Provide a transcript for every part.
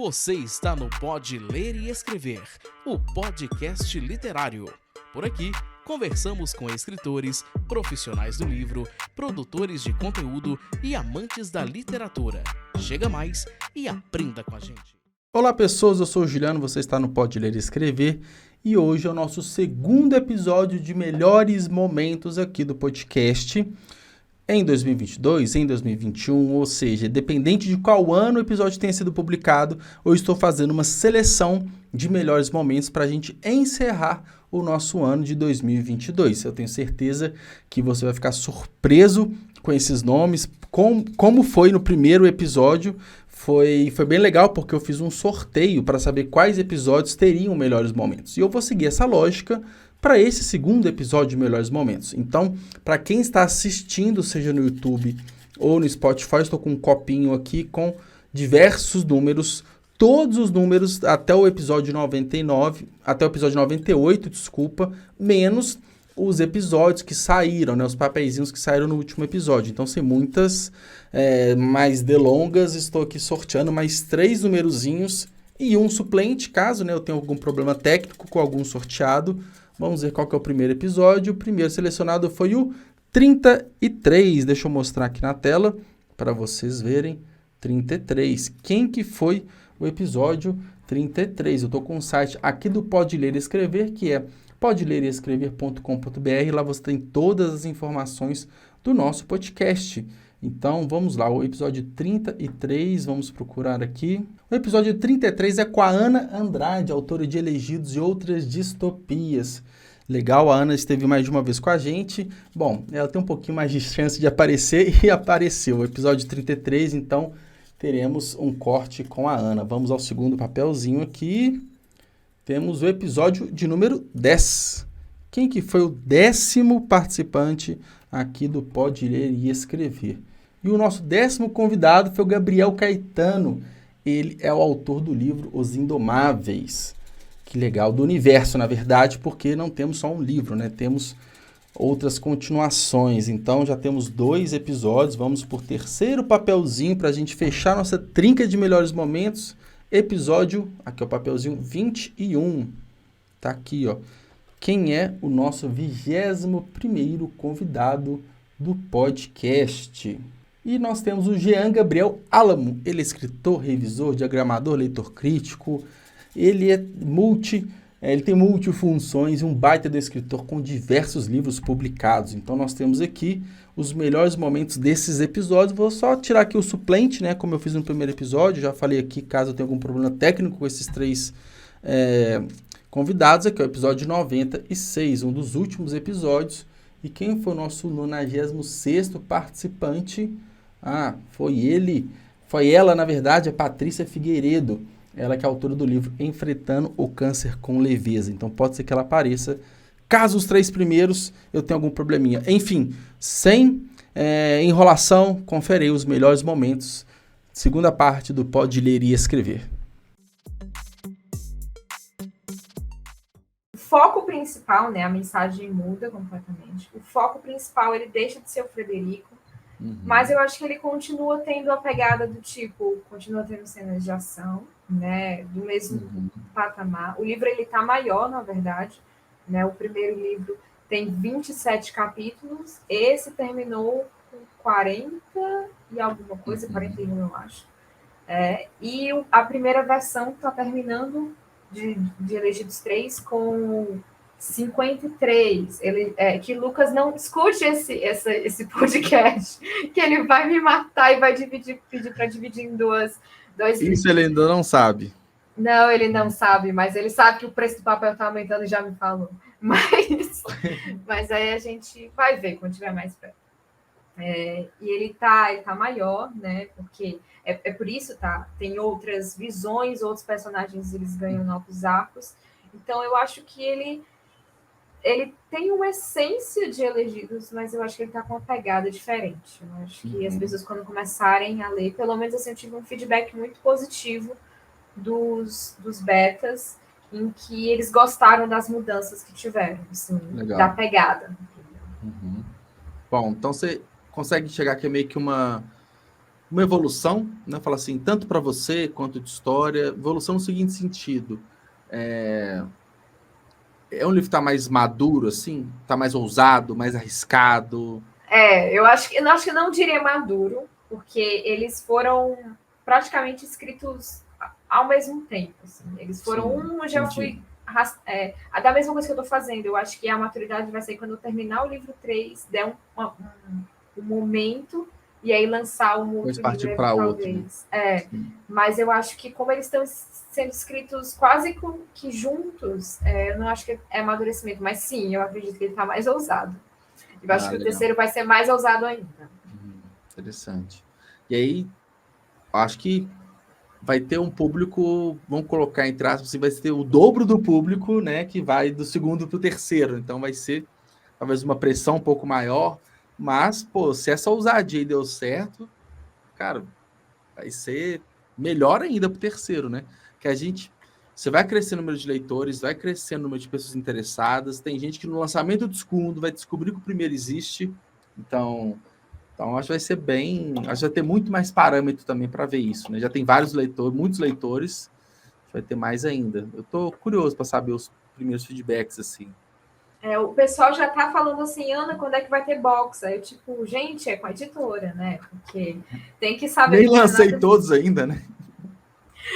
Você está no Pode Ler e Escrever, o podcast literário. Por aqui, conversamos com escritores, profissionais do livro, produtores de conteúdo e amantes da literatura. Chega mais e aprenda com a gente. Olá pessoas, eu sou o Juliano, você está no Pode Ler e Escrever e hoje é o nosso segundo episódio de melhores momentos aqui do podcast em 2022, em 2021, ou seja, dependente de qual ano o episódio tenha sido publicado, eu estou fazendo uma seleção de melhores momentos para a gente encerrar o nosso ano de 2022. Eu tenho certeza que você vai ficar surpreso com esses nomes, como foi no primeiro episódio. Foi bem legal porque eu fiz um sorteio para saber quais episódios teriam melhores momentos. E eu vou seguir essa lógica para esse segundo episódio de melhores momentos. Então, para quem está assistindo, seja no YouTube ou no Spotify, eu estou com um copinho aqui com diversos números, todos os números até o episódio 99, até o episódio 98, desculpa, menos os episódios que saíram, né, os papeizinhos que saíram no último episódio. Então, sem muitas mais delongas, estou aqui sorteando mais 3 numerozinhos e um suplente, caso, né, eu tenha algum problema técnico com algum sorteado. Vamos ver qual que é o primeiro episódio. O primeiro selecionado foi o 33. Deixa eu mostrar aqui na tela para vocês verem. 33. Quem que foi o episódio 33? Eu estou com um site aqui do Pode Ler e Escrever, que é podelerescrever.com.br. Lá você tem todas as informações do nosso podcast. Então, vamos lá, o episódio 33, vamos procurar aqui. O episódio 33 é com a Ana Andrade, autora de Elegidos e Outras Distopias. Legal, a Ana esteve mais de uma vez com a gente. Bom, ela tem um pouquinho mais de chance de aparecer e apareceu. O episódio 33, então, teremos um corte com a Ana. Vamos ao segundo papelzinho aqui. Temos o episódio de número 10. Quem que foi o 10º participante aqui do Pode Ler e Escrever? E o nosso 10º convidado foi o Gabriel Caetano. Ele é o autor do livro Os Indomáveis. Que legal, do universo, na verdade, porque não temos só um livro, né? Temos outras continuações. Então, já temos 2 episódios. Vamos por terceiro papelzinho para a gente fechar nossa trinca de melhores momentos. Episódio, aqui é o papelzinho 21. Tá aqui, ó. Quem é o nosso 21º convidado do podcast? E nós temos o Jean Gabriel Álamo. Ele é escritor, revisor, diagramador, leitor crítico. Ele ele tem multifunções e um baita de escritor com diversos livros publicados. Então nós temos aqui os melhores momentos desses episódios. Vou só tirar aqui o suplente, né? Como eu fiz no primeiro episódio. Já falei aqui, caso eu tenha algum problema técnico com esses 3 convidados. Aqui é o episódio 96, um dos últimos episódios. E quem foi o nosso 96º participante? Foi ela, na verdade, a Patrícia Figueiredo. Ela que é autora do livro Enfrentando o Câncer com Leveza. Então pode ser que ela apareça. Caso os 3 primeiros eu tenha algum probleminha. Enfim, sem enrolação, confere aí os melhores momentos. Segunda parte do Pode Ler e Escrever. O foco principal, né, a mensagem muda completamente. O foco principal, ele deixa de ser o Frederico, mas eu acho que ele continua tendo a pegada do tipo, continua tendo cenas de ação, né, do mesmo patamar. O livro, ele tá maior, na verdade, né, o primeiro livro tem 27 capítulos, esse terminou com 40 e alguma coisa, 41 eu acho. E a primeira versão está terminando de Elegidos 3 com 53. Que Lucas não escute esse podcast, que ele vai me matar e vai pedir para dividir em dois Isso livros. ele ainda não sabe. Não, ele não sabe, mas ele sabe que o preço do papel está aumentando e já me falou. Mas aí a gente vai ver quando tiver mais perto. E ele tá maior, né? Porque é por isso, tá? Tem outras visões, outros personagens, eles ganham novos arcos. Então, eu acho que ele tem uma essência de Elegidos, mas eu acho que ele tá com uma pegada diferente. Eu acho que as pessoas, quando começarem a ler, pelo menos assim, eu tive um feedback muito positivo dos betas, em que eles gostaram das mudanças que tiveram, assim, da pegada. Bom, então você consegue chegar aqui meio que uma uma evolução, né? Fala assim, tanto para você quanto de história, evolução no seguinte sentido. É um livro que está mais maduro, assim? Está mais ousado, mais arriscado? Eu acho que não diria maduro, porque eles foram praticamente escritos ao mesmo tempo. Assim. Eles foram eu já fui da mesma coisa que eu estou fazendo. Eu acho que a maturidade vai ser quando eu terminar o livro 3, der um momento, e aí lançar um outro livro, talvez. Mas eu acho que como eles estão sendo escritos quase que juntos, eu não acho que é amadurecimento, mas sim, eu acredito que ele está mais ousado. Eu acho que o terceiro vai ser mais ousado ainda. Interessante. E aí, acho que vai ter um público, vamos colocar entre aspas, assim, vai ter o dobro do público, né, que vai do segundo para o terceiro. Então vai ser talvez uma pressão um pouco maior, mas, pô, se essa ousadia deu certo, cara, vai ser melhor ainda para o terceiro, né? Que você vai crescer o número de leitores, vai crescer o número de pessoas interessadas. Tem gente que no lançamento do segundo vai descobrir que o primeiro existe. Então acho que vai ser acho que vai ter muito mais parâmetro também para ver isso, né? Já tem muitos leitores, vai ter mais ainda. Eu estou curioso para saber os primeiros feedbacks, assim. O pessoal já tá falando assim, Ana, quando é que vai ter box? Aí eu, tipo, gente, é com a editora, né? Porque tem que saber... Nem lancei todos ainda, né?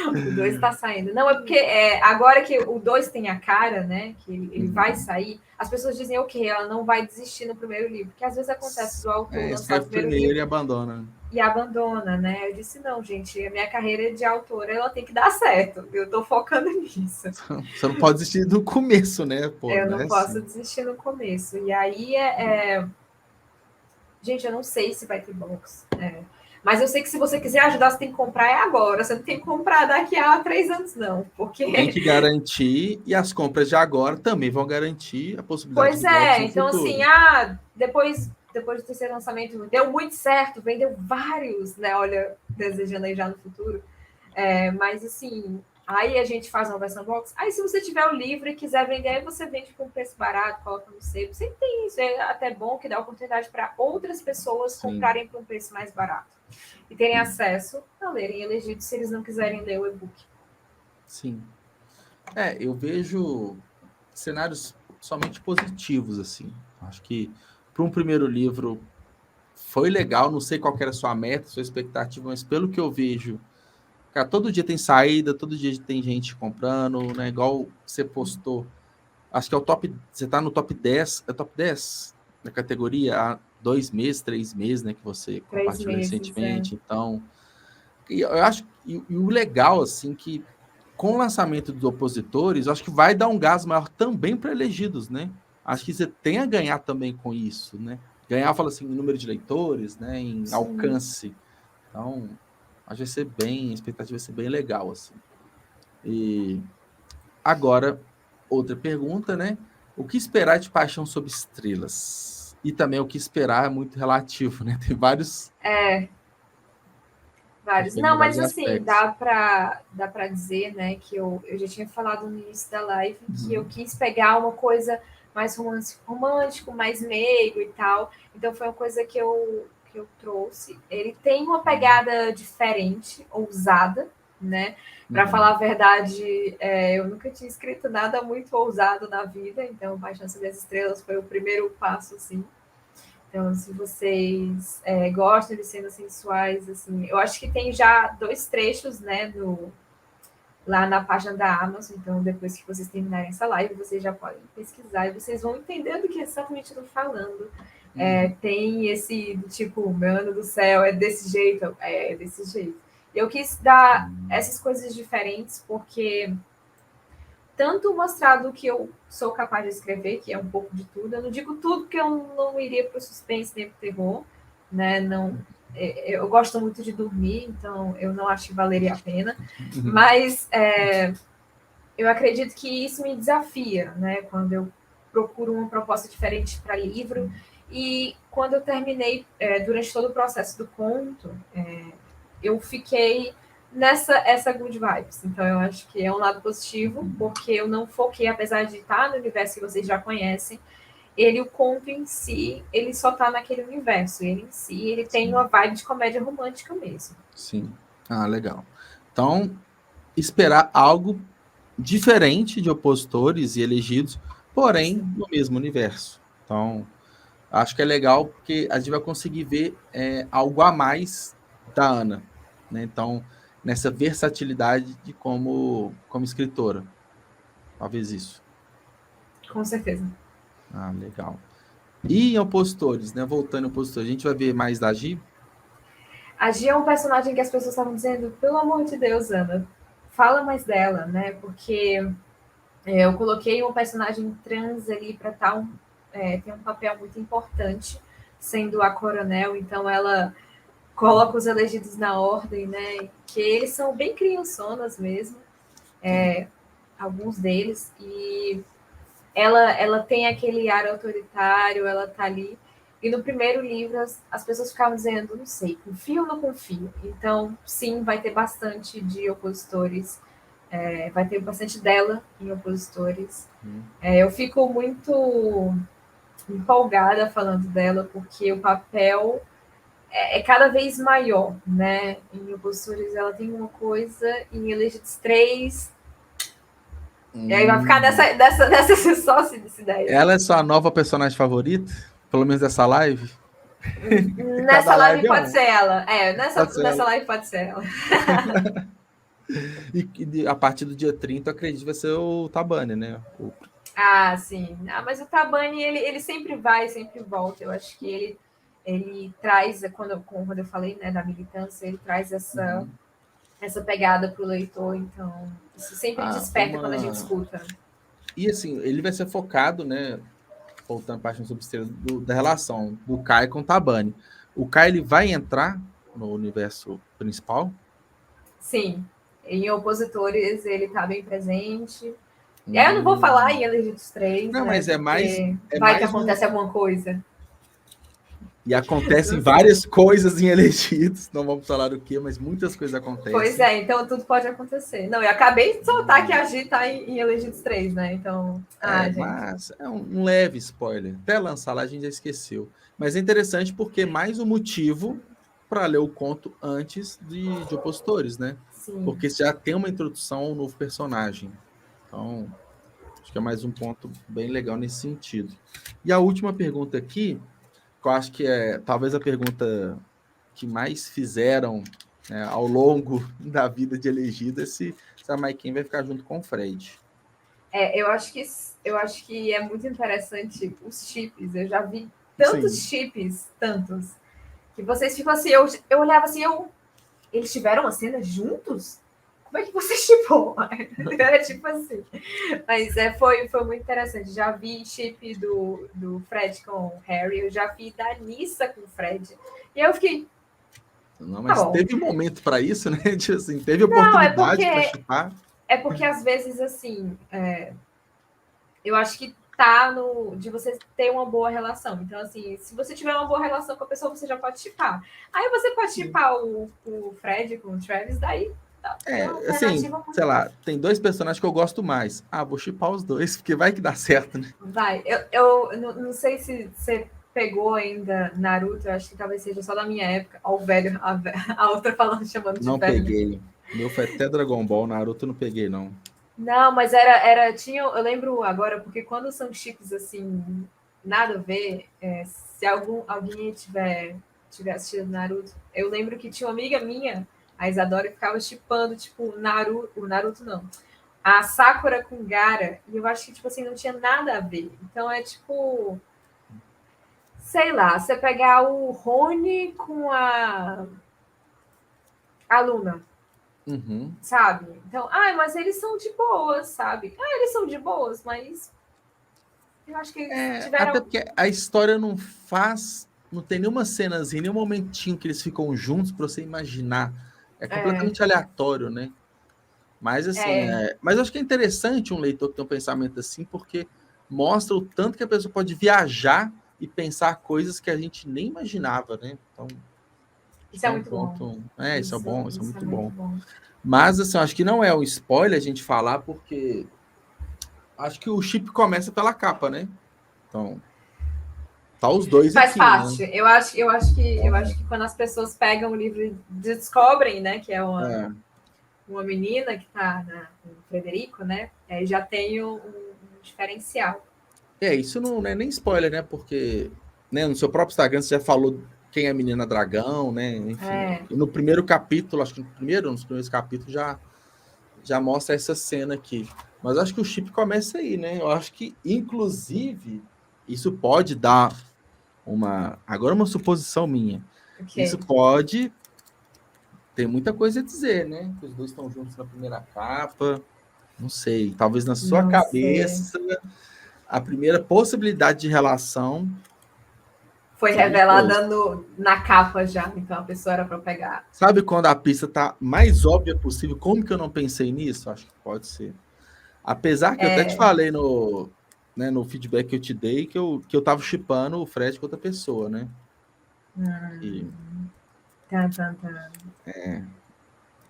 O 2 está saindo. Não, é porque agora que o 2 tem a cara, né? Que ele vai sair, as pessoas dizem, ok, ela não vai desistir no primeiro livro. Porque às vezes acontece do autor lançar o primeiro livro e abandona. E abandona, né? Eu disse, não, gente, a minha carreira de autora, ela tem que dar certo. Eu tô focando nisso. Você não pode desistir do começo, né? Pô, eu não posso desistir no começo. E aí, gente, eu não sei se vai ter box. Mas eu sei que se você quiser ajudar, você tem que comprar agora. Você não tem que comprar daqui a 3 anos, não. Porque... Tem que garantir, e as compras de agora também vão garantir a possibilidade de box no então futuro. Assim, depois do terceiro lançamento, deu muito certo, vendeu vários, né? Olha, desejando aí já no futuro. Mas assim, aí a gente faz uma versão box. Aí se você tiver o livro e quiser vender, aí você vende com um preço barato, coloca no sebo. Sempre tem isso, é até bom que dá oportunidade para outras pessoas comprarem por um preço mais barato. E terem acesso a lerem elegidos se eles não quiserem ler o e-book. Sim. Eu vejo cenários somente positivos, assim. Acho que para um primeiro livro foi legal, não sei qual era a sua meta, sua expectativa, mas pelo que eu vejo, cara, todo dia tem saída, todo dia tem gente comprando, né? Igual você postou, acho que é o top, você tá no top 10, é top 10 da categoria há 2 meses, 3 meses, né, que você compartilhou recentemente. Então, eu acho, e o legal, assim, que com o lançamento dos opositores, acho que vai dar um gás maior também para elegidos, né? Acho que você tem a ganhar também com isso, né? Ganhar, fala assim, em número de leitores, né? Em alcance. Então, acho que vai ser a expectativa vai ser bem legal, assim. E agora, outra pergunta, né? O que esperar de Paixão Sob Estrelas? E também o que esperar é muito relativo, né? Tem vários... Vários. Não, mas assim, dá para dizer, né, que eu já tinha falado no início da live que eu quis pegar uma coisa mais romântico, mais meigo e tal. Então foi uma coisa que eu trouxe. Ele tem uma pegada diferente, ousada, né? Para falar a verdade, eu nunca tinha escrito nada muito ousado na vida, então Paixão Sob as Estrelas foi o primeiro passo, assim. Então, se vocês gostam de cenas sensuais, assim, eu acho que tem já 2 trechos, né, lá na página da Amazon. Então, depois que vocês terminarem essa live, vocês já podem pesquisar e vocês vão entender do que exatamente eu estou falando. Tem esse, tipo, meu Deus do céu, é desse jeito. É desse jeito. Eu quis dar essas coisas diferentes porque... tanto mostrar do que eu sou capaz de escrever, que é um pouco de tudo. Eu não digo tudo porque eu não iria para o suspense nem para o terror, né? Não, eu gosto muito de dormir, então eu não acho que valeria a pena. Mas eu acredito que isso me desafia, né? Quando eu procuro uma proposta diferente para livro. E quando eu terminei, durante todo o processo do conto, eu fiquei... essa good vibes. Então, eu acho que é um lado positivo, porque eu não foquei, apesar de estar no universo que vocês já conhecem, o conto em si, ele só tá naquele universo. Ele em si, ele tem uma vibe de comédia romântica mesmo. Sim. Ah, legal. Então, esperar algo diferente de Opositores e Elegidos, porém no mesmo universo. Então, acho que é legal porque a gente vai conseguir ver algo a mais da Ana, né? Então, nessa versatilidade de como escritora. Talvez isso. Com certeza. Ah, legal. E em Opositores, né? Voltando em Opositores, a gente vai ver mais da Gi? A Gia é um personagem que as pessoas estavam dizendo, pelo amor de Deus, Ana, fala mais dela, né? Porque eu coloquei um personagem trans ali para ter um papel muito importante, sendo a coronel, então ela coloca os elegidos na ordem, né? Que eles são bem criançonas mesmo, alguns deles, e ela tem aquele ar autoritário, ela tá ali. E no primeiro livro as pessoas ficavam dizendo, não sei, confio ou não confio? Então, sim, vai ter bastante de Opositores, vai ter bastante dela em Opositores. Eu fico muito empolgada falando dela, porque o papel é cada vez maior, né? Em Opositores ela tem uma coisa, em Elegidos 3 e aí vai ficar nessa só dessa ideia. Ela é sua nova personagem favorita? Pelo menos dessa live? Nessa live pode ser ela. Nessa live pode ser ela. E a partir do dia 30, eu acredito que vai ser o Tabani, né? Ah, sim. Mas o Tabani, ele sempre vai, sempre volta. Eu acho que ele traz, quando eu falei, né, da militância, ele traz essa pegada para o leitor. Então, isso sempre desperta quando a gente escuta. E assim, ele vai ser focado, né? Voltando para a parte sobre da relação do Kai com o Tabani. O Kai, ele vai entrar no universo principal? Sim. Em Opositores, ele está bem presente. Eu não vou falar em Elegidos 3. Não, né, mas é mais. Vai que acontece alguma coisa. E acontecem várias coisas em Elegidos. Não vamos falar o que, mas muitas coisas acontecem. Pois é, então tudo pode acontecer. Não, eu acabei de soltar que a Gi tá em Elegidos 3, né? Então. Gente. Mas é um leve spoiler. Até lançar lá a gente já esqueceu. Mas é interessante porque é mais um motivo para ler o conto antes de Opositores, né? Sim. Porque já tem uma introdução a um novo personagem. Então, acho que é mais um ponto bem legal nesse sentido. E a última pergunta aqui, que eu acho que é talvez a pergunta que mais fizeram, né, ao longo da vida de Elegida, se a Maiken vai ficar junto com o Fred. Eu acho que é muito interessante os chips. Eu já vi tantos chips, tantos, que vocês ficam assim, eu olhava assim, eles tiveram uma cena juntos? Como é que você chipou? Era tipo assim. Mas foi muito interessante. Já vi chip do Fred com o Harry, eu já vi da Nissa com o Fred. E eu fiquei. Não, mas teve um momento para isso, né? Tipo assim, teve oportunidade para chipar. É porque às vezes, assim, eu acho que tá de você ter uma boa relação. Então, assim, se você tiver uma boa relação com a pessoa, você já pode chipar. Aí você pode chipar o Fred com o Travis, daí. Assim, sei lá, tem 2 personagens que eu gosto mais. Vou chipar os 2, porque vai que dá certo, né? Vai. Eu não sei se você pegou ainda Naruto, eu acho que talvez seja só da minha época. Ó, o velho, a outra chamando de não velho. Não peguei. Meu foi até Dragon Ball, Naruto eu não peguei, não. Não, mas eu lembro agora, porque quando são chips assim, nada a ver, se alguém tiver assistido Naruto, eu lembro que tinha uma amiga minha, a Isadora, que ficava chipando, tipo, o Naruto não, a Sakura com Gaara, e eu acho que, tipo assim, não tinha nada a ver. Então é tipo, sei lá, você pegar o Rony com a Luna. Sabe? Então, mas eles são de boas, sabe? Eles são de boas, mas eu acho que eles tiveram... Até porque a história não tem nenhuma cenazinha, nenhum momentinho que eles ficam juntos para você imaginar. É completamente aleatório, né? Mas assim, mas eu acho que é interessante um leitor que tem um pensamento assim, porque mostra o tanto que a pessoa pode viajar e pensar coisas que a gente nem imaginava, né? Então, isso é muito bom. Isso é bom, isso é muito bom. Mas, assim, acho que não é um spoiler a gente falar, porque acho que o chip começa pela capa, né? Então, Tá os dois Faz aqui, parte. né? Eu acho que quando as pessoas pegam o livro e descobrem, né, que é uma menina que está com o Frederico, né, já tem um diferencial. Isso não é nem spoiler, né? Porque, né, no seu próprio Instagram você já falou quem é a menina dragão, né? Enfim. É, E no primeiro capítulo, acho que nos primeiros capítulos já mostra essa cena aqui. Mas acho que o chip começa aí, né? Eu acho que, inclusive, isso pode dar agora uma suposição minha. Isso ok. pode ter muita coisa a dizer, né? Que os dois estão juntos na primeira capa. Não sei. Talvez na sua Não sei. cabeça, a primeira possibilidade de relação Foi seja os dois. revelada na capa já, então a pessoa era para pegar. Sabe quando a pista tá mais óbvia possível? Como que eu não pensei nisso? Acho que pode ser. Apesar que eu até te falei no feedback que eu te dei que eu tava shippando o Fred com outra pessoa, né? E, Tá, tá, tá.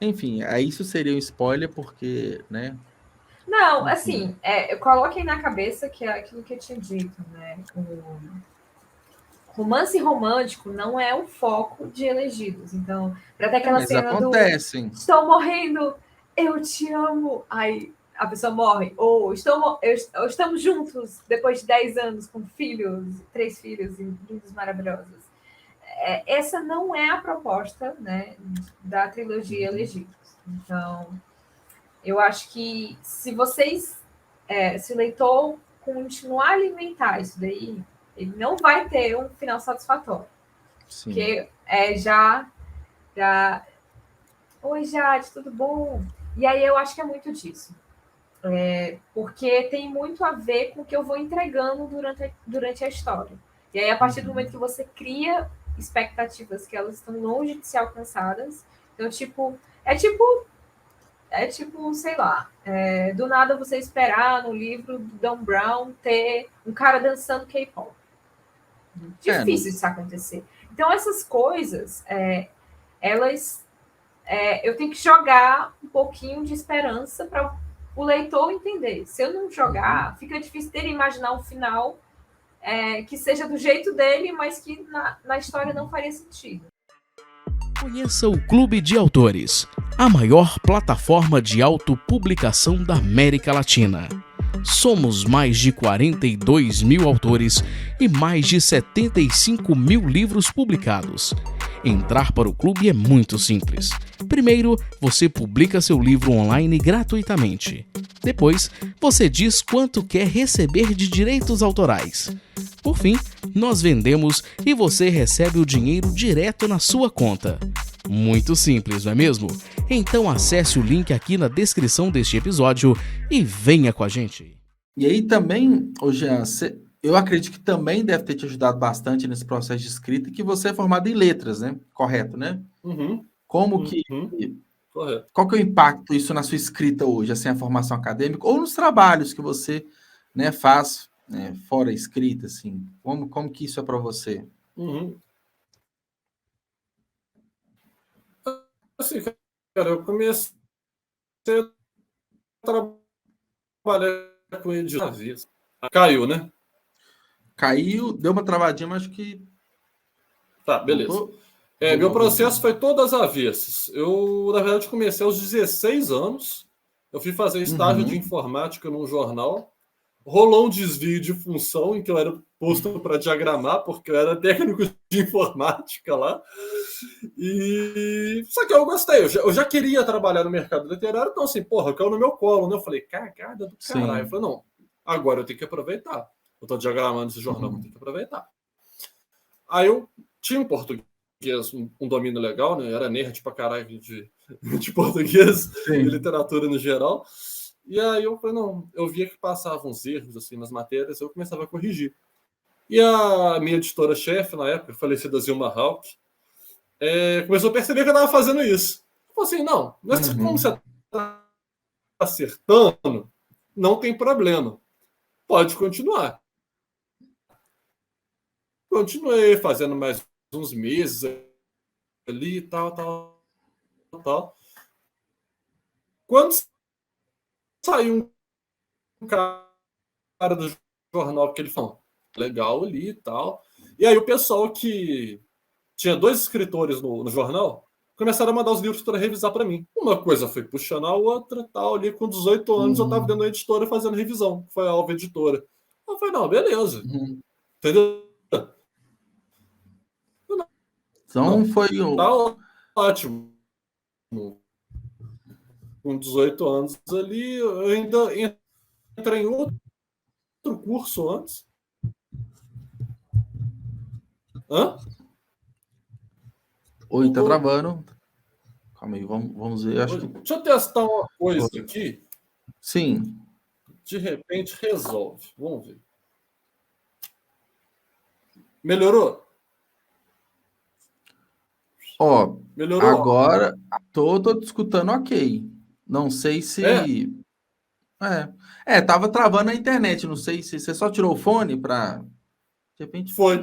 enfim, aí isso seria um spoiler porque, né? Não, Enfim. assim, coloquem na cabeça que é aquilo que eu tinha dito, né? O romance romântico não é o foco de Elegidos. Então, para ter aquela Mas cena do acontecem. estou morrendo, eu te amo, aí a pessoa morre, ou estamos juntos depois de 10 anos com filhos, 3 filhos lindos, maravilhosos. Essa não é a proposta, né, da trilogia Elegidos. Então, eu acho que se o leitor continuar a alimentar isso daí, ele não vai ter um final satisfatório. Sim. Porque já. Oi, Jade, tudo bom? E aí eu acho que é muito disso. Porque tem muito a ver com o que eu vou entregando durante a história. E aí, a partir do momento que você cria expectativas que elas estão longe de ser alcançadas, então, tipo, sei lá, do nada você esperar no livro do Dan Brown ter um cara dançando K-pop. Difícil isso acontecer. Então, essas coisas, elas. Eu tenho que jogar um pouquinho de esperança para o leitor entender. Se eu não jogar, fica difícil dele imaginar um final que seja do jeito dele, mas que na história não faria sentido. Conheça o Clube de Autores, a maior plataforma de autopublicação da América Latina. Somos mais de 42 mil autores e mais de 75 mil livros publicados. Entrar para o clube é muito simples. Primeiro, você publica seu livro online gratuitamente. Depois, você diz quanto quer receber de direitos autorais. Por fim, nós vendemos e você recebe o dinheiro direto na sua conta. Muito simples, não é mesmo? Então acesse o link aqui na descrição deste episódio e venha com a gente. E aí também, Jean, eu acredito que também deve ter te ajudado bastante nesse processo de escrita, que você é formado em letras, né? Correto, né? Como que... Correto. Qual que é o impacto isso na sua escrita hoje, assim, a formação acadêmica, ou nos trabalhos que você, né, faz, né, fora a escrita, assim? Como que isso é para você? Assim, cara, eu comecei a trabalhar com ele de uma vez. Caiu, né? Caiu, deu uma travadinha, mas acho que... Tá, beleza. Voltou? Meu processo foi todas as avessas. Eu, na verdade, comecei aos 16 anos. Eu fui fazer estágio de informática num jornal. Rolou um desvio de função em que eu era posto para diagramar, porque eu era técnico de informática lá. Só que eu gostei, eu já queria trabalhar no mercado literário, então assim, porra, caiu no meu colo, né? Eu falei, cagada do caralho. Eu falei, não, agora eu tenho que aproveitar. Eu tô diagramando esse jornal, eu tenho que aproveitar. Aí eu tinha um português, um domínio legal, né? Eu era nerd pra caralho de português e literatura no geral. E aí eu falei, não, eu via que passavam uns erros assim nas matérias, eu começava a corrigir. E a minha editora-chefe, na época, falecida Zilma Hauck, começou a perceber que eu estava fazendo isso. Falei assim, não, mas como você está acertando, não tem problema. Pode continuar. Continuei fazendo mais uns meses ali, tal. Quando saiu um cara do jornal que ele falou, legal ali e tal, E aí o pessoal que tinha 2 escritores no jornal começaram a mandar os livros para revisar para mim. Uma coisa foi puxando a outra, tal, ali com 18 anos eu estava dentro da editora fazendo revisão, foi a Alva Editora. Eu falei, não, beleza. Entendeu? Então foi o... Tá ótimo. Com 18 anos ali, eu ainda entrei em outro curso antes. Hã? Oi, tá travando. Calma aí, vamos ver. Acho que... Deixa eu testar uma coisa aqui. Sim. De repente resolve. Vamos ver. Melhorou? Ó, Melhorou? agora tô te escutando ok. Não sei se... tava travando a internet. Não sei se você só tirou o fone para... De repente... Foi.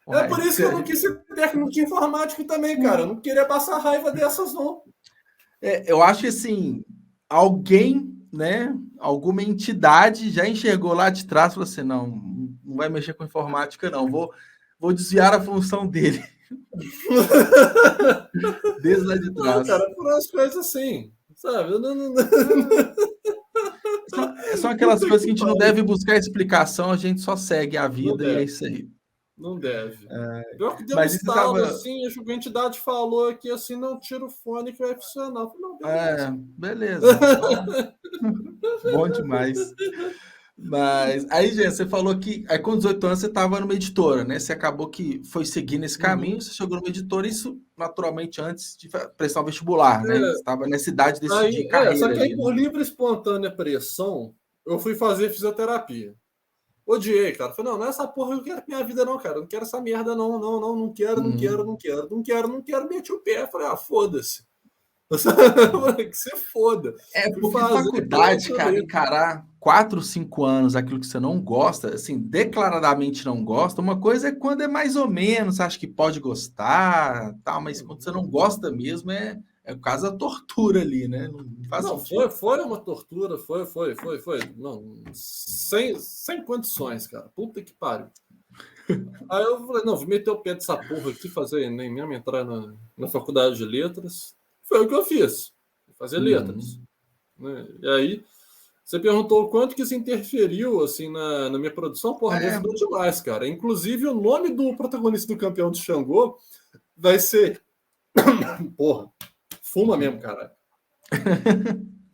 Uai, É por isso que eu não quis ser técnico de informática também, cara. Eu não queria passar raiva dessas, não. Eu acho que, assim, alguém, né, alguma entidade já enxergou lá de trás e falou assim, não vai mexer com informática, não. Vou desviar a função dele. Desde lá de trás. Não, cara, por umas coisas assim, sabe? São aquelas coisas que a gente não deve buscar explicação, a gente só segue a vida e é isso aí. Não deve. Pior que deu Mas um isso estalo, tava... assim, acho que a entidade falou aqui, assim, não tira o fone que vai funcionar. Eu falei, não, beleza. Beleza. Bom demais. Mas aí, gente, você falou que aí, com 18 anos você estava numa editora, né? Você acabou que foi seguindo esse caminho, você chegou numa editora, isso naturalmente antes de prestar o vestibular, né? Você estava nessa idade de decidir carreira. Só que aí, ali, por né? livre e espontânea pressão, eu fui fazer fisioterapia. Odiei, cara. Falei, não é essa porra que eu quero pra minha vida, não, cara. Eu não quero essa merda, não quero. Meti o pé. Falei, foda-se. Que se foda. Porque faculdade, cara, encarar 4, 5 anos aquilo que você não gosta, assim, declaradamente não gosta, uma coisa é quando é mais ou menos, você acha que pode gostar, tal, mas quando você não gosta mesmo, é o caso da tortura ali, né? Não faz sentido. Foi uma tortura, foi. Não, sem condições, cara. Puta que pariu. Aí eu falei, não, vou meter o pé dessa porra aqui, fazer nem mesmo entrar na faculdade de letras. Foi o que eu fiz, fazer letras. Né? E aí, você perguntou o quanto que isso interferiu assim, na minha produção. Porra, me ajudou demais, cara. Inclusive, o nome do protagonista do Campeão de Xangô vai ser... Porra, fuma mesmo, caralho.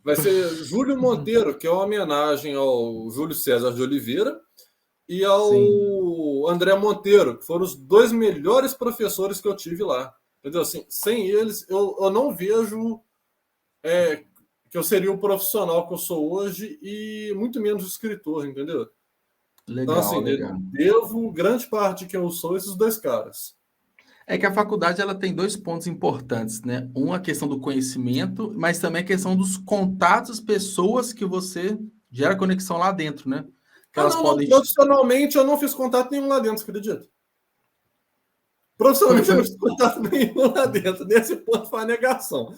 Vai ser Júlio Monteiro, que é uma homenagem ao Júlio César de Oliveira e ao André Monteiro, que foram os 2 melhores professores que eu tive lá. Entendeu? Assim, sem eles, eu não vejo que eu seria o profissional que eu sou hoje e muito menos escritor, entendeu? Legal, então, assim, legal. eu devo grande parte que eu sou a esses 2 caras. É que a faculdade ela tem 2 pontos importantes, né? Um, a questão do conhecimento, mas também a questão dos contatos, pessoas que você gera conexão lá dentro, né? Que elas podem... Profissionalmente, eu não fiz contato nenhum lá dentro, acredita? Profissionalmente, eu não fiz contato nenhum lá dentro. Nesse ponto foi a negação.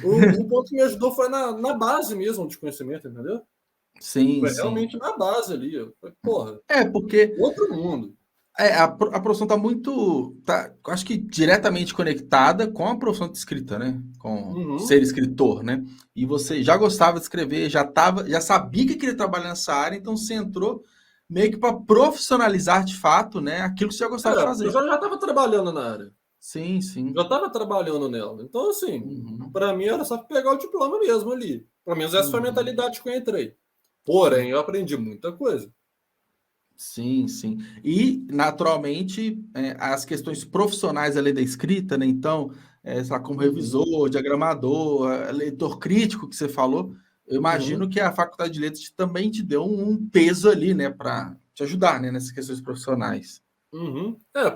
O ponto que me ajudou foi na base mesmo de conhecimento, entendeu? Sim, foi realmente na base ali. Porra, porque... outro mundo. A profissão está muito, acho que diretamente conectada com a profissão de escrita, né? Com ser escritor, né? E você já gostava de escrever, já sabia que queria trabalhar nessa área, então você entrou meio que para profissionalizar de fato, né? Aquilo que você já gostava de fazer. Eu já estava trabalhando na área. Sim. Já estava trabalhando nela. Então, assim, para mim era só pegar o diploma mesmo ali. Pelo menos essa foi a mentalidade que eu entrei. Porém, eu aprendi muita coisa. Sim. E, naturalmente, as questões profissionais ali da escrita, né? Então, como revisor, diagramador, leitor crítico que você falou, eu imagino que a Faculdade de Letras também te deu um peso ali, né? Para te ajudar, né? Nessas questões profissionais.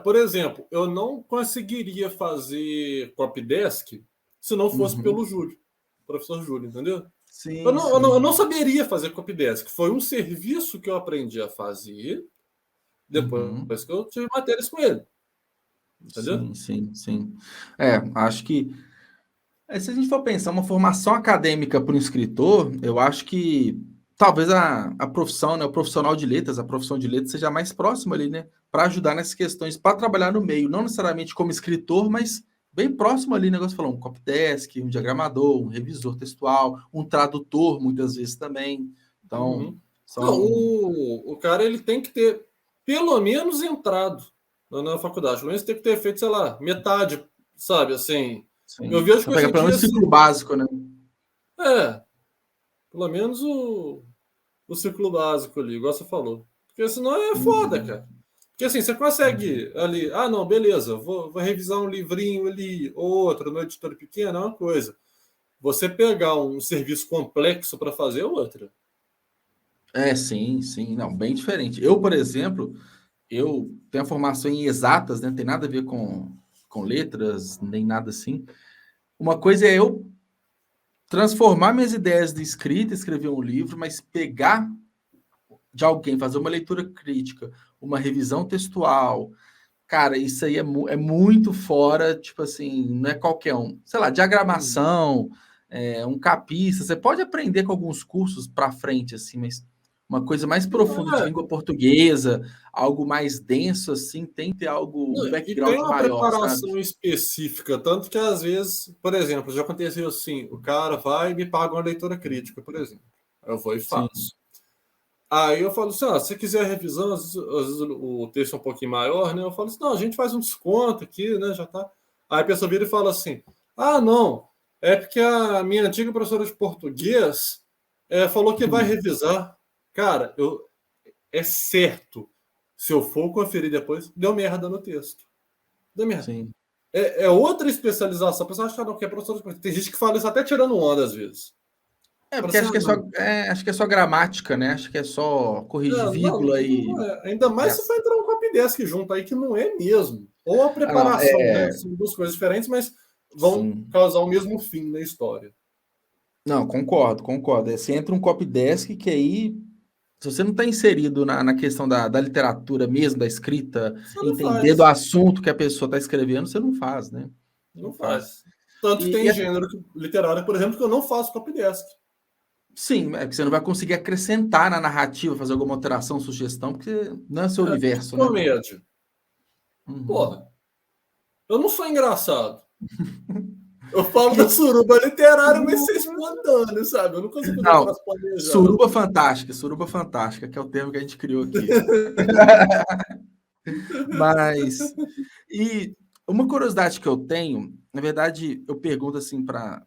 Por exemplo, eu não conseguiria fazer copydesk se não fosse pelo Júlio, professor Júlio, entendeu? Sim, eu não saberia fazer copydesk. Foi um serviço que eu aprendi a fazer depois que eu tive matérias com ele. Entendeu? Sim. Acho que se a gente for pensar uma formação acadêmica para um escritor, eu acho que talvez a profissão, né, o profissional de letras, a profissão de letras seja mais próxima ali, né, para ajudar nessas questões, para trabalhar no meio, não necessariamente como escritor, mas bem próximo ali, negócio falou, um copydesk, um diagramador, um revisor textual, um tradutor, muitas vezes também. Então, Não, o cara ele tem que ter pelo menos entrado na faculdade, pelo menos tem que ter feito, sei lá, metade, sabe, assim. Sim. Eu vejo que pelo menos o ciclo básico, né? Pelo menos o ciclo básico ali, igual você falou. Porque senão é foda, cara. Porque assim, você consegue ali, não, beleza, vou revisar um livrinho ali, ou outro, no editor pequeno, é uma coisa. Você pegar um serviço complexo para fazer é outra. Sim, não, bem diferente. Eu, por exemplo, eu tenho a formação em exatas, né? Não tem nada a ver com letras, nem nada assim. Uma coisa é eu transformar minhas ideias de escrita, escrever um livro, mas pegar de alguém, fazer uma leitura crítica, uma revisão textual. Cara, isso aí é muito fora, tipo assim, não é qualquer um. Sei lá, diagramação, um capista. Você pode aprender com alguns cursos para frente, assim, mas uma coisa mais profunda de língua portuguesa, algo mais denso, assim, tem que ter algo, um E tem background uma maior, preparação sabe? específica, tanto que às vezes, por exemplo, já aconteceu assim, o cara vai e me paga uma leitura crítica, por exemplo. Eu vou e Sim. faço. Aí eu falo assim, se você quiser revisão, às vezes o texto é um pouquinho maior, né? Eu falo assim, não, a gente faz um desconto aqui, né? Já tá. Aí a pessoa vira e fala assim, não, é porque a minha antiga professora de português falou que vai revisar. Cara, é certo, se eu for conferir depois, deu merda no texto. Deu merda. Sim. É outra especialização. A pessoa acha que é professor de português. Tem gente que fala isso até tirando onda às vezes. Porque acho que acho que é só gramática, né? Acho que é só corrigir vírgula não é. Ainda mais se vai entrar um copydesk junto aí, que não é mesmo. Ou a preparação, né? São duas coisas diferentes, mas vão causar o mesmo fim na história. Não, concordo. Você entra um copydesk que aí, se você não está inserido na questão da literatura mesmo, da escrita, entender do assunto que a pessoa está escrevendo, você não faz, né? Não faz. Tanto que tem gênero literário, por exemplo, que eu não faço copydesk. Sim, que você não vai conseguir acrescentar na narrativa, fazer alguma alteração, sugestão, porque não é seu universo, né? Comédia. Porra, eu não sou engraçado. Eu falo da suruba literária, mas ser espontâneo, sabe? Eu não consigo dar umas planejadas. Suruba fantástica, que é o termo que a gente criou aqui. Mas, e uma curiosidade que eu tenho, na verdade, eu pergunto assim para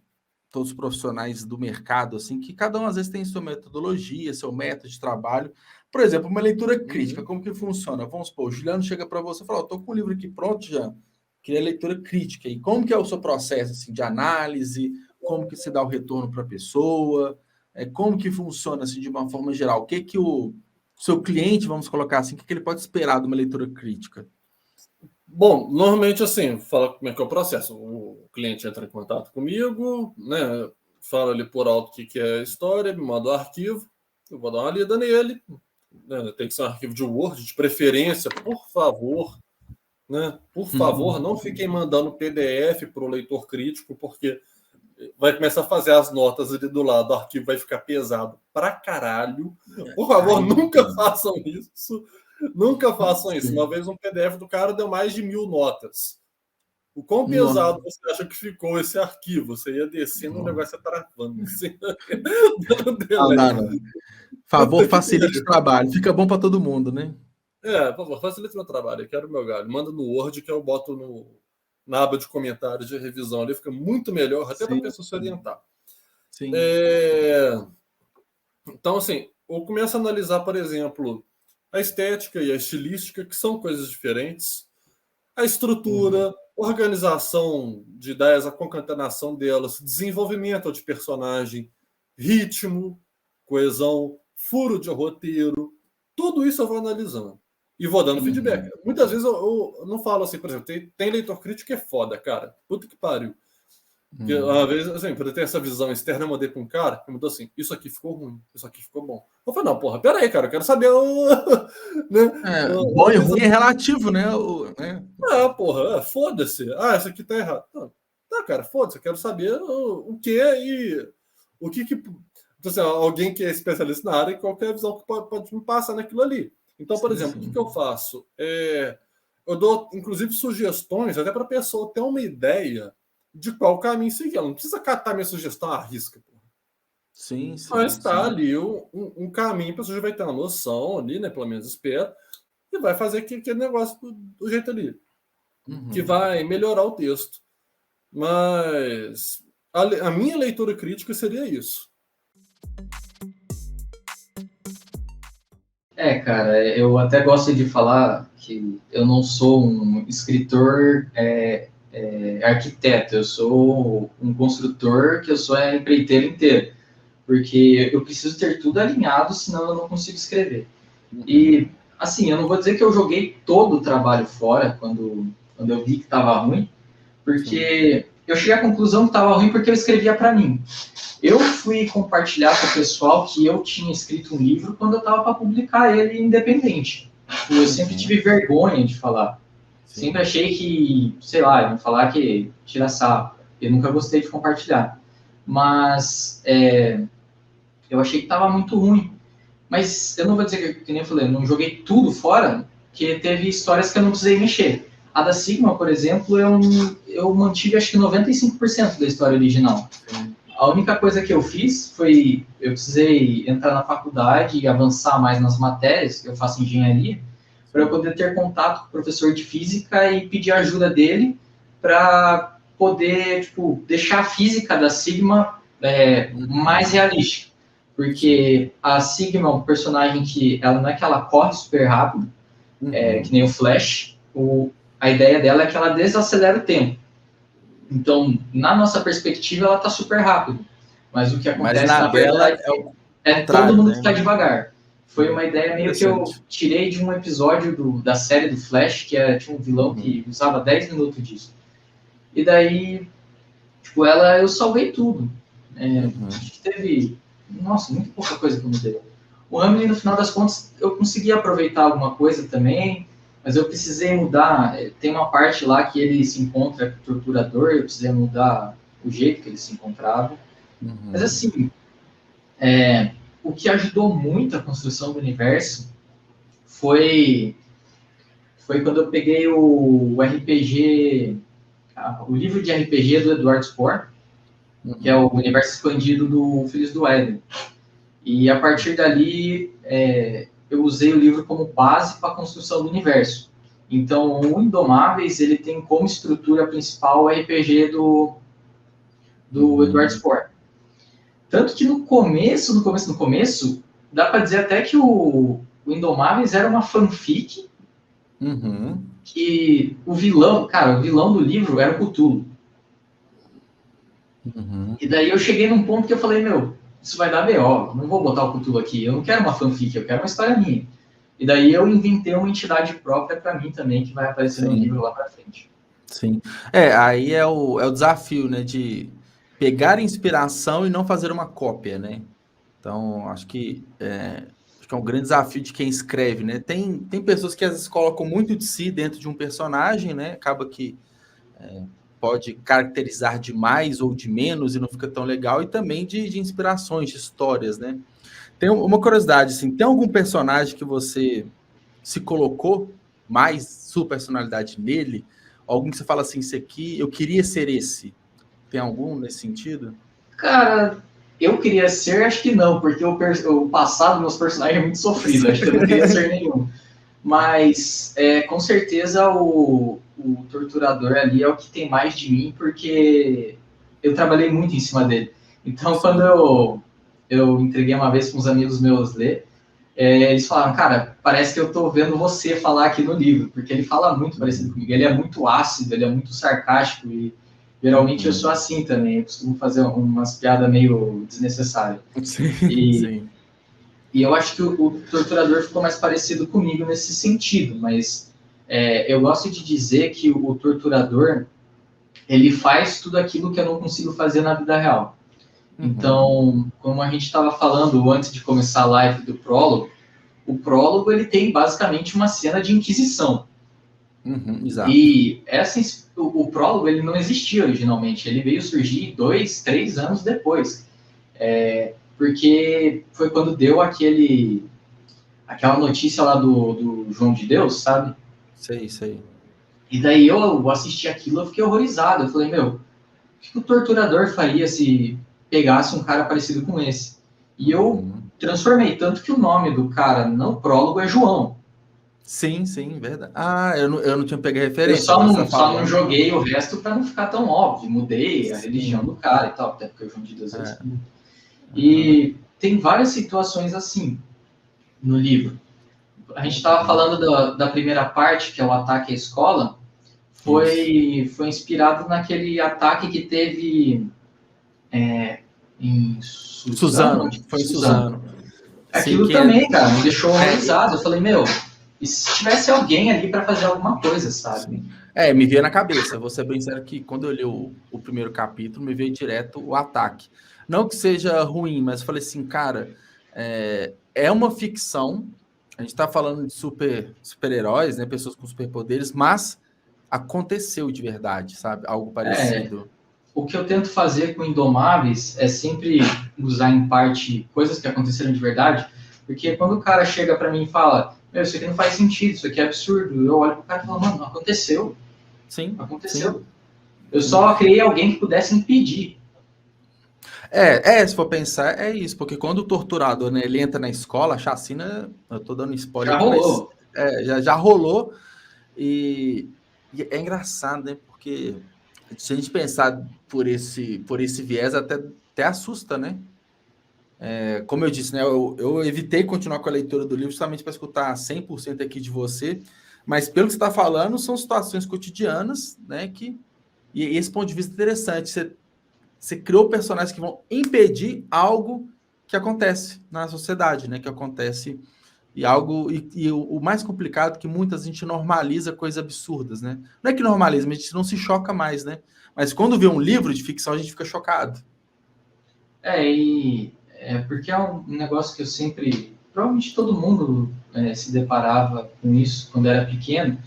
todos os profissionais do mercado, assim, que cada um às vezes tem sua metodologia, seu método de trabalho. Por exemplo, uma leitura crítica, como que funciona? Vamos supor, o Juliano chega para você e fala, estou com o livro aqui pronto já, queria leitura crítica. E como que é o seu processo assim, de análise? Como que se dá o retorno para a pessoa? Como que funciona assim, de uma forma geral? O que o seu cliente, vamos colocar assim, o que ele pode esperar de uma leitura crítica? Bom, normalmente assim, fala como é que é o processo. O cliente entra em contato comigo, né? Fala ali por alto o que é a história, me manda o arquivo, eu vou dar uma lida nele. Né? Tem que ser um arquivo de Word, de preferência, por favor. Né? Por favor, não fiquem mandando PDF para o leitor crítico, porque vai começar a fazer as notas ali do lado, o arquivo vai ficar pesado pra caralho. Por favor, nunca façam isso. Nunca façam isso. Uma vez um PDF do cara deu mais de 1000 notas. O quão pesado você acha que ficou esse arquivo? Você ia descendo, o negócio ia travando. Assim. Não. Favor, facilite o trabalho. Fica bom para todo mundo, né? Por favor, facilite o meu trabalho. Eu quero o meu galho. Manda no Word que eu boto na aba de comentários de revisão. Ali fica muito melhor, até para a pessoa se orientar. Sim. Então, assim, eu começo a analisar, por exemplo, a estética e a estilística, que são coisas diferentes, a estrutura, organização de ideias, a concatenação delas, desenvolvimento de personagem, ritmo, coesão, furo de roteiro, tudo isso eu vou analisando e vou dando feedback. Muitas vezes eu não falo assim, por exemplo, tem leitor crítico que é foda, cara, puta que pariu. Porque, uma vez, assim, quando eu tenho essa visão externa, eu mandei para um cara que mudou assim, isso aqui ficou ruim, isso aqui ficou bom. Eu falei, não, porra, peraí, cara, eu quero saber né? Bom e ruim é relativo, né? Porra, foda-se. Isso aqui tá errado. Tá, cara, foda-se, eu quero saber o que e o que Então, assim, alguém que é especialista na área, qualquer visão que pode me passar naquilo ali. Então, por exemplo, o que eu faço? Eu dou, inclusive, sugestões até para a pessoa ter uma ideia de qual caminho seguir. Ela não precisa catar minha sugestão à risca. Sim. Mas está ali um caminho, a pessoa já vai ter uma noção ali, né? Pelo menos espera, e vai fazer aquele negócio do jeito ali, que vai melhorar o texto. Mas a minha leitura crítica seria isso. Cara, eu até gosto de falar que eu não sou um escritor arquiteto, eu sou um construtor, que eu sou a empreiteira inteira, porque eu preciso ter tudo alinhado, senão eu não consigo escrever. E, assim, eu não vou dizer que eu joguei todo o trabalho fora quando eu vi que estava ruim, porque eu cheguei à conclusão que estava ruim porque eu escrevia para mim. Eu fui compartilhar com o pessoal que eu tinha escrito um livro quando eu estava para publicar ele independente. Eu sempre tive vergonha de falar. Sempre achei que, sei lá, iam falar que tira sarro. Eu nunca gostei de compartilhar. Mas eu achei que estava muito ruim. Mas eu não vou dizer que nem eu falei, eu não joguei tudo fora, porque teve histórias que eu não precisei mexer. A da Sigma, por exemplo, eu mantive acho que 95% da história original. A única coisa que eu fiz foi, eu precisei entrar na faculdade e avançar mais nas matérias, eu faço engenharia, para eu poder ter contato com o professor de física e pedir ajuda dele para poder, tipo, deixar a física da Sigma mais realística. Porque a Sigma é um personagem que, ela não é que ela corre super rápido, que nem o Flash, a ideia dela é que ela desacelera o tempo. Então, na nossa perspectiva, ela está super rápido. Mas o que acontece na verdade é todo mundo que está devagar. Foi uma ideia meio que eu tirei de um episódio da série do Flash, que tinha um vilão que usava 10 minutos disso. E daí, tipo, eu salvei tudo. Acho que teve, muito pouca coisa que eu mudei. O Hamlin, no final das contas, eu consegui aproveitar alguma coisa também, mas eu precisei mudar. Tem uma parte lá que ele se encontra com o torturador, eu precisei mudar o jeito que ele se encontrava. Mas assim, o que ajudou muito a construção do universo foi quando eu peguei o RPG, o livro de RPG do Edward Spohr, que é o universo expandido do Filhos do Éden. E a partir dali, eu usei o livro como base para a construção do universo. Então, o Indomáveis, ele tem como estrutura principal o RPG do Edward Spohr. Tanto que no começo, dá para dizer até que o Indomáveis era uma fanfic, que o vilão do livro era o Cthulhu. E daí eu cheguei num ponto que eu falei, isso vai dar B.O., não vou botar o Cthulhu aqui, eu não quero uma fanfic, eu quero uma história minha. E daí eu inventei uma entidade própria para mim também, que vai aparecer no livro lá para frente. Sim. Aí é o desafio, né, de pegar inspiração e não fazer uma cópia, né? Então, acho que é um grande desafio de quem escreve, né? Tem pessoas que às vezes colocam muito de si dentro de um personagem, né? Acaba que pode caracterizar de mais ou de menos e não fica tão legal, e também de inspirações, de histórias, né? Tem uma curiosidade, assim, tem algum personagem que você se colocou mais sua personalidade nele? Algum que você fala assim, esse aqui, eu queria ser esse? Tem algum nesse sentido? Cara, eu queria ser, acho que não, porque o passado dos meus personagens é muito sofrido, acho que eu não queria ser nenhum. Mas, com certeza, o torturador ali é o que tem mais de mim, porque eu trabalhei muito em cima dele. Então, quando eu entreguei uma vez com uns amigos meus ler, eles falaram, cara, parece que eu tô vendo você falar aqui no livro, porque ele fala muito parecido comigo. Ele é muito ácido, ele é muito sarcástico, e geralmente eu sou assim também. Eu costumo fazer umas piadas meio desnecessárias. Sim. E eu acho que o torturador ficou mais parecido comigo nesse sentido, mas eu gosto de dizer que o torturador, ele faz tudo aquilo que eu não consigo fazer na vida real. Então, como a gente estava falando antes de começar a live do prólogo, o prólogo ele tem basicamente uma cena de inquisição. Exato. E o prólogo ele não existia originalmente, ele veio surgir 2, 3 anos depois. porque foi quando deu aquela notícia lá do João de Deus, sabe? Sei. E daí eu assisti aquilo, eu fiquei horrorizado. Eu falei, meu, o que o torturador faria se pegasse um cara parecido com esse? E eu transformei, tanto que o nome do cara no prólogo é João. Sim, verdade. Ah, eu não tinha pegado referência. Eu só não joguei o resto para não ficar tão óbvio. Mudei a religião do cara e tal, até porque o João de Deus é espírita. E tem várias situações assim no livro. A gente estava falando da primeira parte, que é o ataque à escola, foi inspirado naquele ataque que teve em Suzano. Foi em Suzano. Aquilo também, cara, me deixou horrorizado. Eu falei, meu, e se tivesse alguém ali para fazer alguma coisa, sabe? Me veio na cabeça. Vou ser bem sério que quando eu li o primeiro capítulo, me veio direto o ataque. Não que seja ruim, mas eu falei assim, cara, é uma ficção. A gente está falando de super-heróis, né? Pessoas com superpoderes, mas aconteceu de verdade, sabe? Algo parecido. O que eu tento fazer com Indomáveis é sempre usar em parte coisas que aconteceram de verdade, porque quando o cara chega para mim e fala, meu, isso aqui não faz sentido, isso aqui é absurdo, eu olho pro cara e falo, mano, não aconteceu. Sim. Aconteceu. Sim. Eu só criei alguém que pudesse impedir. Se for pensar, é isso, porque quando o torturador, né, ele entra na escola, a chacina, eu tô dando spoiler, já rolou. Mas, já rolou, e é engraçado, né, porque se a gente pensar por esse viés, até assusta, né? Como eu disse, né, eu evitei continuar com a leitura do livro justamente para escutar 100% aqui de você, mas pelo que você está falando, são situações cotidianas, né, e esse ponto de vista interessante, você criou personagens que vão impedir algo que acontece na sociedade, né? Que acontece e o mais complicado é que muitas a gente normaliza coisas absurdas, né? Não é que normaliza, mas a gente não se choca mais, né? Mas quando vê um livro de ficção, a gente fica chocado. Porque é um negócio que eu sempre... Provavelmente todo mundo se deparava com isso quando era pequeno,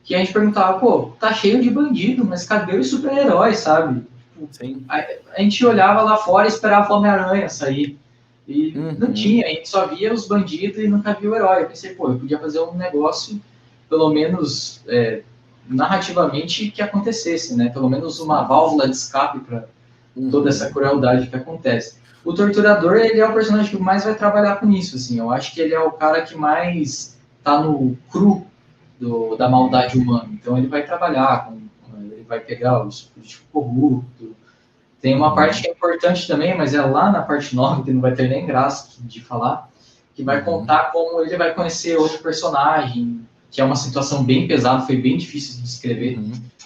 que a gente perguntava, pô, tá cheio de bandido, mas cadê os super-heróis, sabe? Sim. A gente olhava lá fora e esperava o Homem-Aranha sair. E não tinha, a gente só via os bandidos e nunca via o herói. Eu pensei, pô, eu podia fazer um negócio, pelo menos narrativamente, que acontecesse, né? Pelo menos uma válvula de escape para toda essa crueldade que acontece. O torturador, ele é o personagem que mais vai trabalhar com isso, assim. Eu acho que ele é o cara que mais tá no cru da maldade humana. Então ele vai trabalhar ele vai pegar os políticos corruptos. Tem uma parte que é importante também, mas é lá na parte 9, que não vai ter nem graça de falar, que vai contar como ele vai conhecer outro personagem, que é uma situação bem pesada, foi bem difícil de descrever,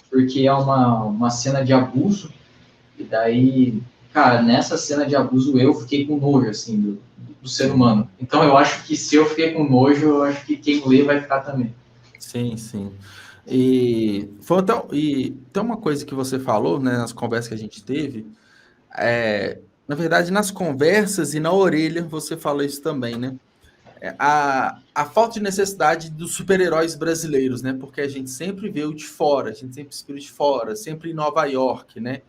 porque é uma cena de abuso, e daí, cara, nessa cena de abuso eu fiquei com nojo, assim, do ser humano. Então eu acho que se eu fiquei com nojo, eu acho que quem lê vai ficar também. Sim. E tem uma coisa que você falou, né, nas conversas que a gente teve, na verdade, nas conversas e na orelha você falou isso também, né? A falta de necessidade dos super-heróis brasileiros, né? Porque a gente sempre vê o de fora, a gente sempre inspira de fora, sempre em Nova York, né?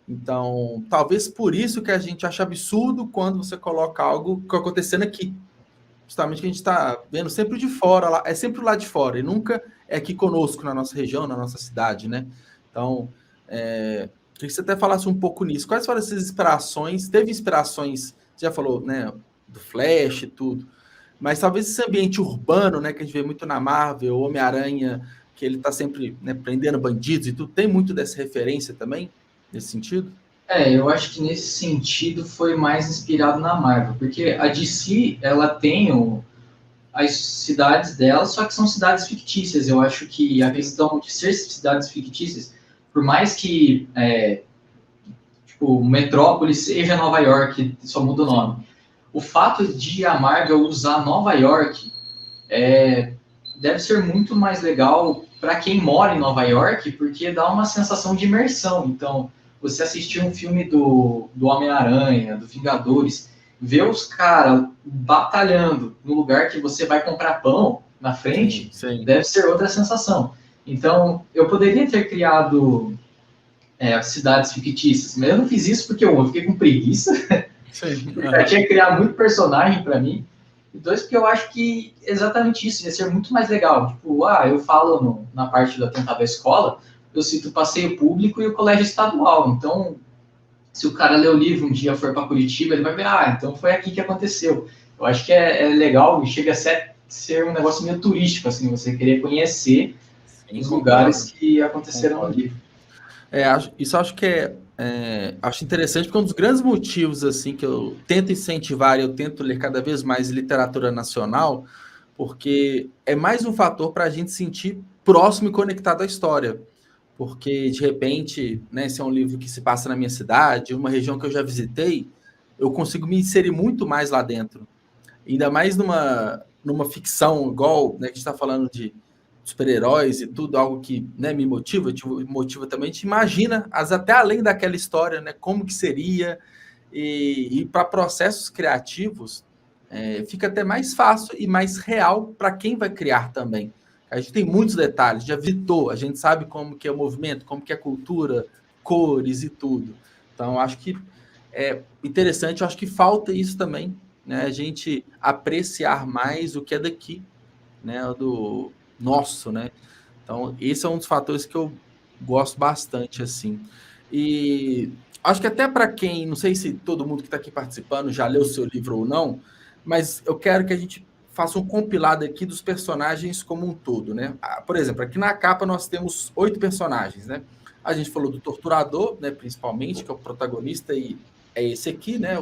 Então, talvez por isso que a gente acha absurdo quando você coloca algo que acontecendo aqui. Justamente que a gente está vendo sempre de fora, é sempre lá de fora, e nunca é aqui conosco, na nossa região, na nossa cidade, né? Então, queria que você até falasse um pouco nisso. Quais foram essas inspirações? Teve inspirações, você já falou, né, do Flash e tudo, mas talvez esse ambiente urbano, né, que a gente vê muito na Marvel, Homem-Aranha, que ele está sempre, né, prendendo bandidos e tudo, tem muito dessa referência também, nesse sentido? Eu acho que nesse sentido foi mais inspirado na Marvel, porque a DC, ela tem as cidades dela, só que são cidades fictícias. Eu acho que a questão de ser cidades fictícias, por mais que Metrópolis seja Nova York, só muda o nome, o fato de a Marvel usar Nova York deve ser muito mais legal para quem mora em Nova York, porque dá uma sensação de imersão. Então, você assistir um filme do Homem-Aranha, do Vingadores, ver os caras batalhando no lugar que você vai comprar pão na frente, sim. Deve ser outra sensação. Então, eu poderia ter criado cidades fictícias, mas eu não fiz isso porque eu fiquei com preguiça Sim. Eu tinha que criar muito personagem para mim. E 2, porque eu acho que exatamente isso ia ser muito mais legal. Tipo, eu falo na parte do atentado à escola, eu cito o passeio público e o colégio estadual. Então, se o cara ler o livro um dia for para Curitiba, ele vai ver, então foi aqui que aconteceu. Eu acho que é legal e chega a ser um negócio meio turístico, assim, você querer conhecer os lugares que aconteceram no livro. Isso acho que acho interessante, porque um dos grandes motivos assim que eu tento incentivar, eu tento ler cada vez mais literatura nacional, porque é mais um fator para a gente sentir próximo e conectado à história. Porque, de repente, né, se é um livro que se passa na minha cidade, uma região que eu já visitei, eu consigo me inserir muito mais lá dentro. Ainda mais numa ficção, igual, né, que a gente está falando de super-heróis e tudo, algo que, né, me motiva, te motiva também, a gente imagina, até além daquela história, né, como que seria, e para processos criativos, fica até mais fácil e mais real para quem vai criar também. A gente tem muitos detalhes, já visitou, a gente sabe como que é o movimento, como que é a cultura, cores e tudo. Então, acho que é interessante, eu acho que falta isso também, né? A gente apreciar mais o que é daqui, né? Do nosso, né? Então, esse é um dos fatores que eu gosto bastante, assim. E acho que até para quem, não sei se todo mundo que está aqui participando já leu o seu livro ou não, mas eu quero que a gente faça um compilado aqui dos personagens como um todo, né? Por exemplo, aqui na capa nós temos 8 personagens, né? A gente falou do torturador, né, principalmente, que é o protagonista, e é esse aqui, né?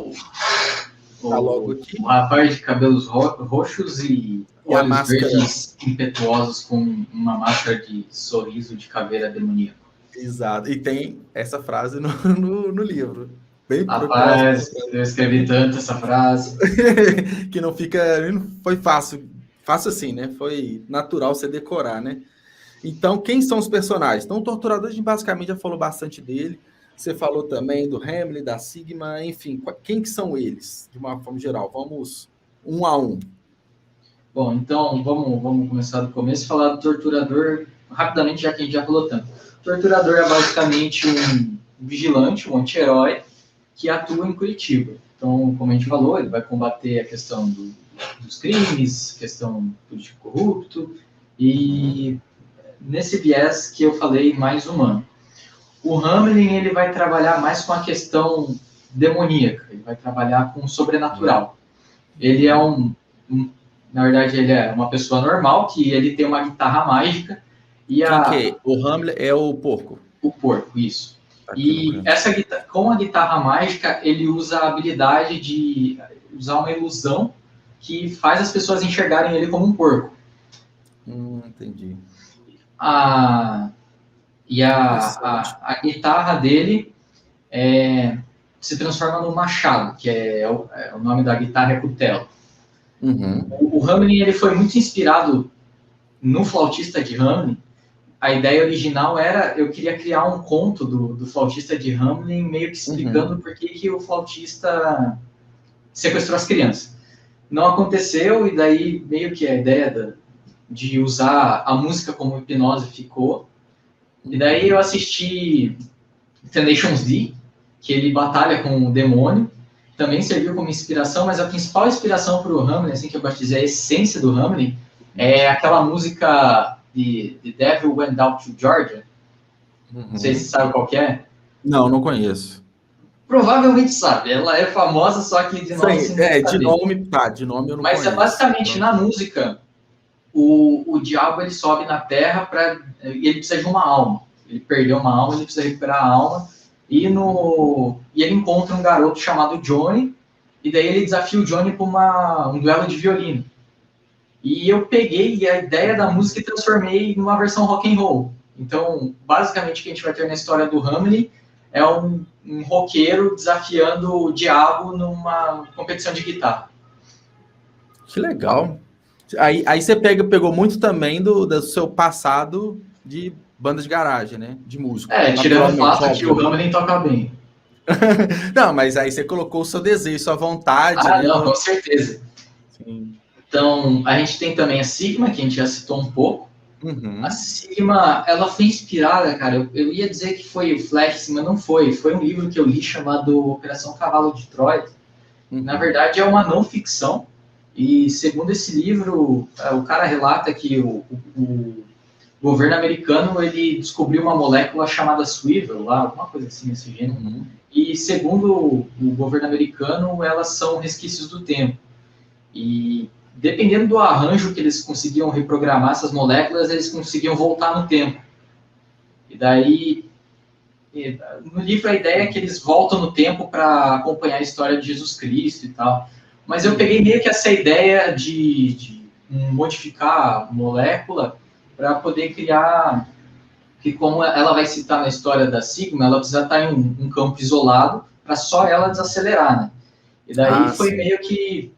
Tá logo aqui. Um rapaz de cabelos roxos e olhos máscara... verdes impetuosos com uma máscara de sorriso de caveira demoníaca. Exato. E tem essa frase no livro. Bem Rapaz, eu escrevi tanto essa frase. Que não foi fácil assim, né? Foi natural você decorar, né? Então, quem são os personagens? Então, o torturador, a gente basicamente já falou bastante dele. Você falou também do Hamlet, da Sigma, enfim. Quem que são eles, de uma forma geral? Vamos um a um. Bom, então, vamos começar do começo e falar do torturador rapidamente, já que a gente já falou tanto. O torturador é basicamente um vigilante, um anti-herói, que atua em Curitiba. Então, como a gente falou, ele vai combater a questão dos crimes, questão político corrupto, e nesse viés que eu falei, mais humano. O Hamlin, ele vai trabalhar mais com a questão demoníaca, ele vai trabalhar com o sobrenatural. Ele é na verdade, ele é uma pessoa normal, que ele tem uma guitarra mágica. E o Hamlet é o porco. O porco, isso. E com a guitarra mágica, ele usa a habilidade de usar uma ilusão que faz as pessoas enxergarem ele como um porco. Entendi. A guitarra dele se transforma num machado, que o nome da guitarra é cutelo. Uhum. O Hamlin, ele foi muito inspirado no flautista de Hamlin. A ideia original eu queria criar um conto do flautista de Hamlin, meio que explicando por que o flautista sequestrou as crianças. Não aconteceu, e daí meio que a ideia de usar a música como hipnose ficou. E daí eu assisti Tenacious D, que ele batalha com o demônio, também serviu como inspiração, mas a principal inspiração para o Hamlin, assim que eu gosto de dizer, a essência do Hamlin, é aquela música The Devil Went Down to Georgia. Não sei se você sabe qual que é. Não conheço. Provavelmente sabe. Ela é famosa, só que de nome... de nome eu não conheço. Mas basicamente, na música, o diabo ele sobe na Terra e ele precisa de uma alma. Ele perdeu uma alma, ele precisa recuperar a alma. E ele encontra um garoto chamado Johnny, e daí ele desafia o Johnny para um duelo de violino. E eu peguei a ideia da música e transformei numa versão rock and roll. Então, basicamente, o que a gente vai ter na história do Hamlin é um roqueiro desafiando o diabo numa competição de guitarra. Que legal. Aí você pegou muito também do seu passado de banda de garagem, né? De música. Tirando o fato que o Hamlin toca bem. Não, mas aí você colocou o seu desejo, sua vontade. Né? Não, com certeza. Sim. Então, a gente tem também a Sigma, que a gente já citou um pouco. A Sigma, ela foi inspirada, cara, eu ia dizer que foi o Flash, mas não foi. Foi um livro que eu li chamado Operação Cavalo de Troia, Na verdade, é uma não ficção. E segundo esse livro, o cara relata que o governo americano ele descobriu uma molécula chamada swivel, lá, alguma coisa assim nesse gênero. E segundo o governo americano, elas são resquícios do tempo. E dependendo do arranjo que eles conseguiam reprogramar essas moléculas, eles conseguiam voltar no tempo. E daí, no livro, a ideia é que eles voltam no tempo para acompanhar a história de Jesus Cristo e tal. Mas eu peguei meio que essa ideia de modificar a molécula para poder criar, que como ela vai citar na história da Sigma, ela precisa estar em um campo isolado para só ela desacelerar, né? E daí foi sim. Meio que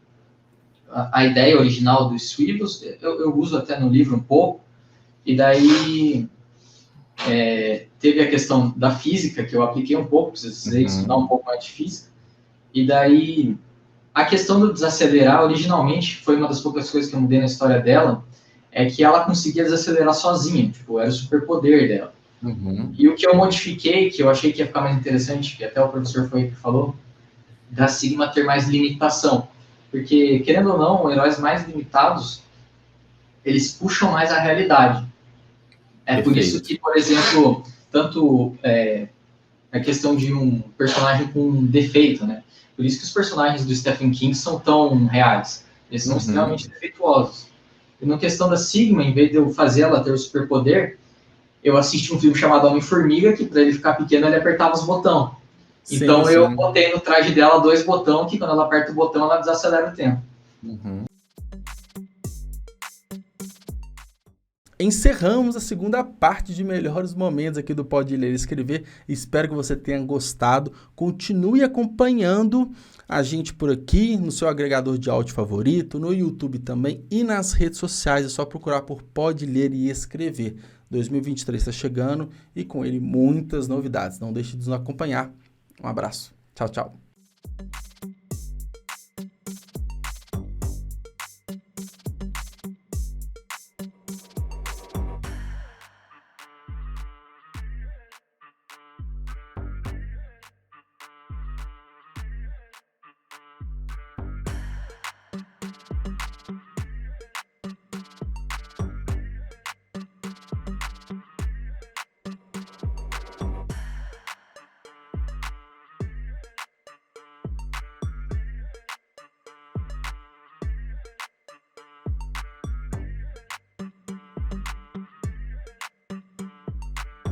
a ideia original dos swivels, eu uso até no livro um pouco, e daí teve a questão da física, que eu apliquei um pouco, precisei estudar um pouco mais de física, e daí a questão do desacelerar, originalmente, foi uma das poucas coisas que eu mudei na história dela, é que ela conseguia desacelerar sozinha, tipo, era o superpoder dela. E o que eu modifiquei, que eu achei que ia ficar mais interessante, que até o professor foi que falou, da Sigma ter mais limitação. Porque, querendo ou não, heróis mais limitados, eles puxam mais a realidade. Por isso que, por exemplo, tanto a questão de um personagem com um defeito, né? Por isso que os personagens do Stephen King são tão reais. Eles são extremamente defeituosos. E na questão da Sigma, em vez de eu fazer ela ter o superpoder, eu assisti um filme chamado Homem-Formiga, que para ele ficar pequeno, ele apertava os botões. Então eu botei no traje dela 2 botões, que quando ela aperta o botão, ela desacelera o tempo. Encerramos a segunda parte de melhores momentos aqui do Pode Ler e Escrever. Espero que você tenha gostado. Continue acompanhando a gente por aqui, no seu agregador de áudio favorito, no YouTube também e nas redes sociais. É só procurar por Pode Ler e Escrever. 2023 está chegando e com ele muitas novidades. Não deixe de nos acompanhar. Um abraço. Tchau, tchau.